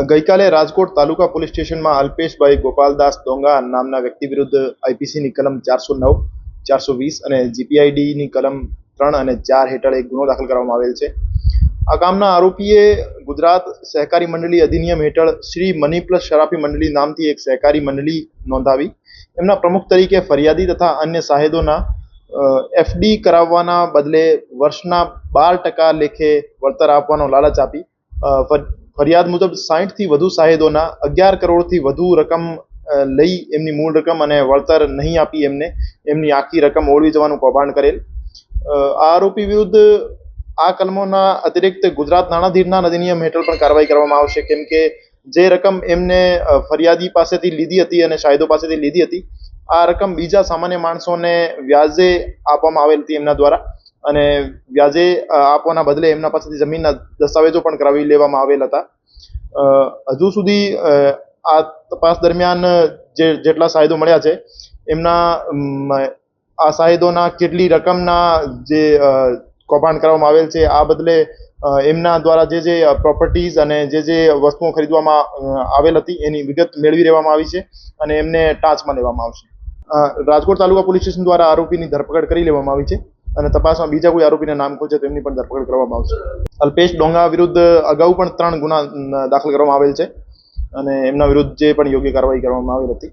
ગઈકાલે રાજકોટ તાલુકા પોલીસ સ્ટેશનમાં અલ્પેશભાઈ ગોપાલદાસ ડોંગા નામના વ્યક્તિ વિરુદ્ધ આઈપીસીની કલમ 409, 420 અને જીપીઆઈડીની કલમ 3 અને 4 હેઠળ એક ગુનો દાખલ કરવામાં આવેલ છે. આ કામના આરોપીએ ગુજરાત સહકારી મંડળી અધિનિયમ હેઠળ શ્રી મની પ્લસ શરાફી મંડળી નામથી એક સહકારી મંડળી નોંધાવી એમના પ્રમુખ તરીકે ફરિયાદી તથા અન્ય સાહેદોના એફડી કરાવવાના બદલે વર્ષના 12% લેખે વળતર આપવાનો લાલચ આપી ફરિયાદ મુજબ 60 થી વધુ સાહેદોના 11 કરોડથી વધુ રકમ લઈ એમની મૂળ રકમ અને વળતર નહીં આપી એમની આખી રકમ ઓળવી જવાનું કૌભાંડ કરેલ. આ આરોપી વિરુદ્ધ આ કલમોના અતિરિક્ત ગુજરાત નાણાધીરનાર અધિનિયમ હેઠળ પણ કાર્યવાહી કરવામાં આવશે, કેમ કે જે રકમ એમને ફરિયાદી પાસેથી લીધી હતી અને સાહેદો પાસેથી લીધી હતી આ રકમ બીજા સામાન્ય માણસોને વ્યાજે આપવામાં આવેલ હતી એમના દ્વારા, અને વ્યાજે આપવાના બદલે એમના પાસેથી જમીનના દસ્તાવેજો પણ કરાવી લેવામાં આવેલ હતા. હજુ સુધી આ તપાસ દરમિયાન જેટલા સાહેદો મળ્યા છે એમના આ સાહેદોના કેટલી રકમના જે કૌભાંડ કરવામાં આવેલ છે આ બદલે એમના દ્વારા જે પ્રોપર્ટીઝ અને જે વસ્તુઓ ખરીદવામાં આવેલ હતી એની વિગત મેળવી લેવામાં આવી છે અને એમને ટાંચમાં લેવામાં આવશે. રાજકોટ તાલુકા પોલીસ સ્ટેશન દ્વારા આરોપીની ધરપકડ કરી લેવામાં આવી છે અને તપાસમાં બીજા કોઈ આરોપીના નામ ખુલશે તો એમની પણ ધરપકડ કરવામાં આવશે. અલ્પેશ ડોંગા વિરુદ્ધ અગાઉ પણ 3 ગુના દાખલ કરવામાં આવેલ છે અને એમના વિરુદ્ધ જે પણ યોગ્ય કાર્યવાહી કરવામાં આવેલ હતી.